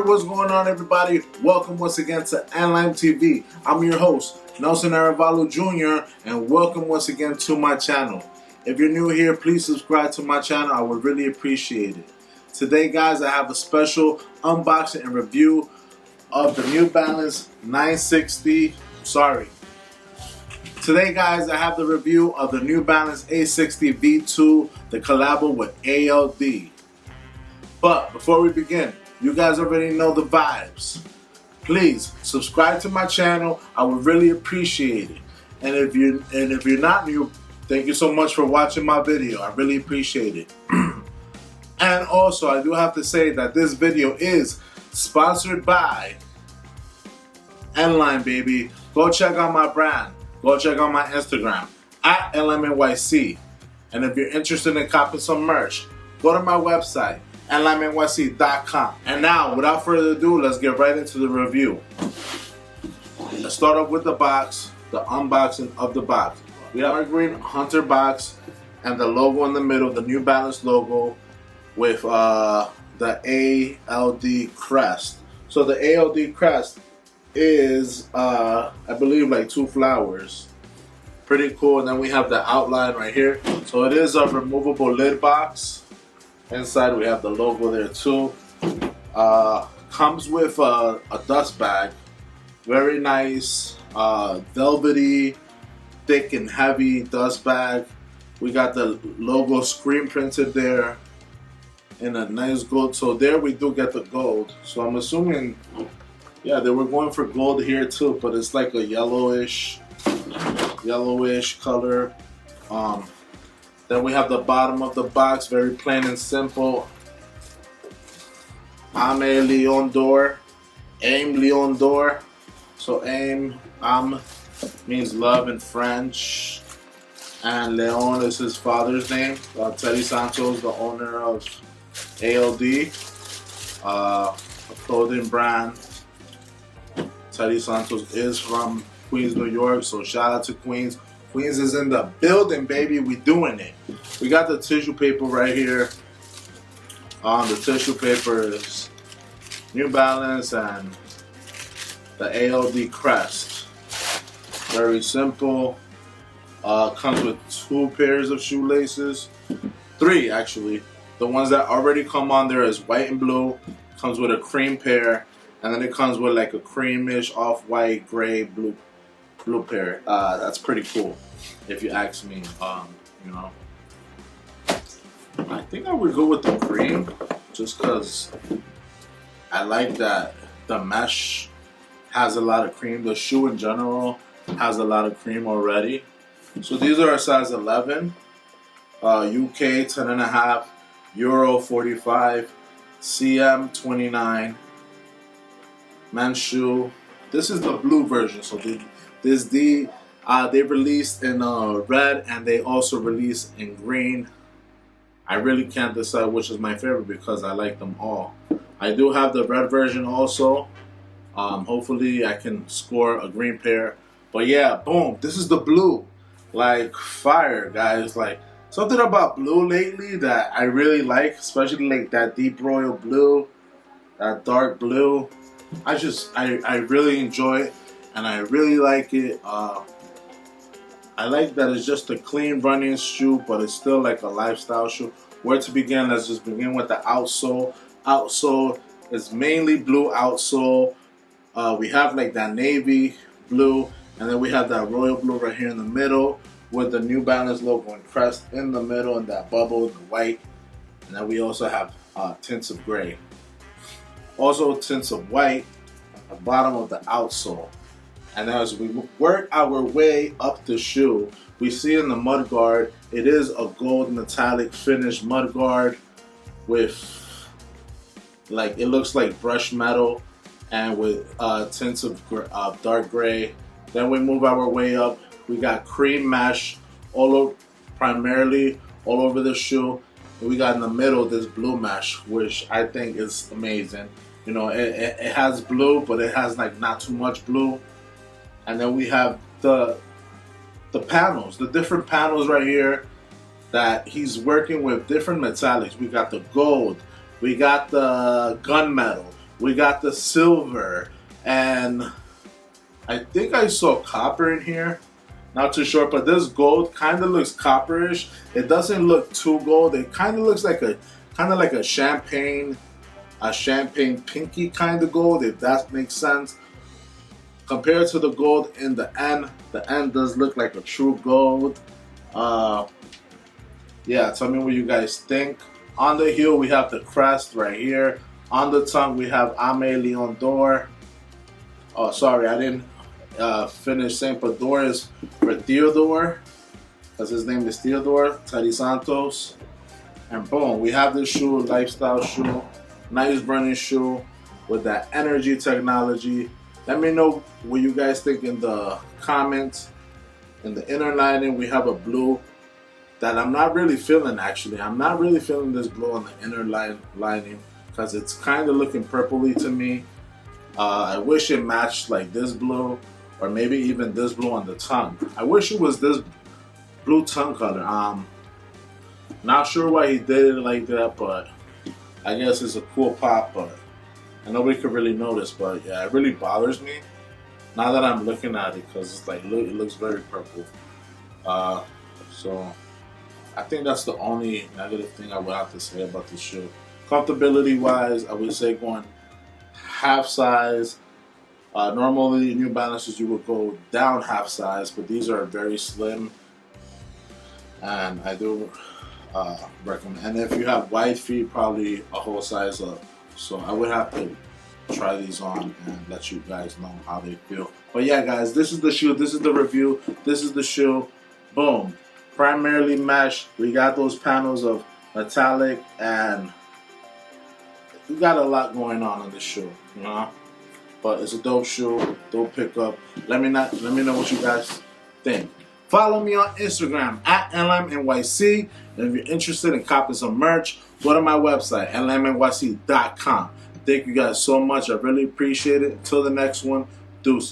what's going on, everybody? Welcome once again to AIME TV. I'm your host, Nelson Arevalo Jr., and welcome once again to my channel. If you're new here, please subscribe to my channel. I would really appreciate it. Today, guys, I have a special unboxing and review of the New Balance 960. Today, guys, I have the review of the New Balance A60 V2, the collabo with ALD. But before we begin, you guys already know the vibes. Please subscribe to my channel. I would really appreciate it. And if you're not new, thank you so much for watching my video. I really appreciate it. And also, I do have to say that this video is sponsored by N-Line, baby. Go check out my brand. Go check out my Instagram at LMNYC. And if you're interested in copying some merch, go to my website, NLimeNYC.com. And now, without further ado, let's get right into the review. Let's start off with the box, the unboxing of the box. We have our green Hunter box and the logo in the middle, the New Balance logo with the ALD crest. So the ALD crest is, I believe, like 2 flowers. Pretty cool. And then we have the outline right here. So it is a removable lid box. Inside we have the logo there too. Comes with a dust bag. Very nice, velvety, thick and heavy dust bag. We got the logo screen printed there in a nice gold. So there we do get the gold. So I'm assuming, yeah, they were going for gold here too, but it's like a yellowish color. Then we have the bottom of the box, very plain and simple. AIMELEONDORE, AIMELEONDORE. So AIME means love in French, and Leon is his father's name. Teddy Santos, the owner of ALD, a clothing brand. Teddy Santos is from Queens, New York, so shout out to Queens. Queens is in the building, baby. We doing it. We got the tissue paper right here. The tissue paper is New Balance and the ALD crest. Very simple. Comes with 2 pairs of shoelaces. 3 actually. The ones that already come on there is white and blue. Comes with a cream pair, and then it comes with like a creamish, off-white, gray, blue pair. That's pretty cool, if you ask me. You know, I think I would go with the cream, just because I like that the mesh has a lot of cream. The shoe in general has a lot of cream already. So these are a size 11, UK 10.5, Euro 45, CM 29. Men's shoe. This is the blue version. So they released in red, and they also released in green. I really can't decide which is my favorite because I like them all. I do have the red version also. Hopefully I can score a green pair. But yeah, boom, this is the blue. Like fire, guys. Like something about blue lately that I really like, especially like that deep royal blue, that dark blue. I really enjoy it. And I really like it. I like that it's just a clean running shoe, but it's still like a lifestyle shoe. Where to begin? Let's just begin with the outsole. Outsole is mainly blue outsole. We have like that navy blue, and then we have that royal blue right here in the middle with the New Balance logo and crest in the middle, and that bubble in the white. And then we also have tints of gray. Also tints of white at the bottom of the outsole. And as we work our way up the shoe, we see in the mud guard, it is a gold metallic finish mud guard with, like, it looks like brushed metal and with tints of dark gray. Then we move our way up. We got cream mesh primarily all over the shoe. And we got in the middle this blue mesh, which I think is amazing. You know, it has blue, but it has like not too much blue. And then we have the panels, the different panels right here that he's working with different metallics. We got the gold, we got the gunmetal, We got the silver, and I think I saw copper in here. Not too sure, but this gold kind of looks copperish. It doesn't look too gold. It kind of looks like a champagne pinky kind of gold, if that makes sense. Compared to the gold in the end does look like a true gold. Yeah, tell me what you guys think. On the heel we have the crest right here. On the tongue we have AIMELEONDORE. Oh, sorry, I didn't finish saying, but DORE is for Theodore, because his name is Theodore Teddy Santos. And boom, we have this shoe, lifestyle shoe, nice running shoe with that energy technology. Let me know what you guys think in the comments. In the inner lining, we have a blue that I'm not really feeling, actually. I'm not really feeling this blue on the inner lining because it's kind of looking purpley to me. I wish it matched like this blue, or maybe even this blue on the tongue. I wish it was this blue tongue color. Not sure why he did it like that, but I guess it's a cool pop, but and nobody could really notice. But yeah, it really bothers me now that I'm looking at it, because it's like, look, it looks very purple. So I think that's the only negative thing I would have to say about this shoe. Comfortability wise, I would say going half size. Normally New Balances you would go down half size, but these are very slim, and I do recommend. And if you have wide feet, probably a whole size up. So I would have to try these on and let you guys know how they feel. But yeah, guys, this is the shoe. This is the review. This is the shoe. Boom. Primarily mesh. We got those panels of metallic, and we got a lot going on in this shoe, you know. But it's a dope shoe, dope pickup. Let me know what you guys think. Follow me on Instagram at LMNYC. And if you're interested in copying some merch, go to my website, LMNYC.com. Thank you guys so much. I really appreciate it. Until the next one, deuces.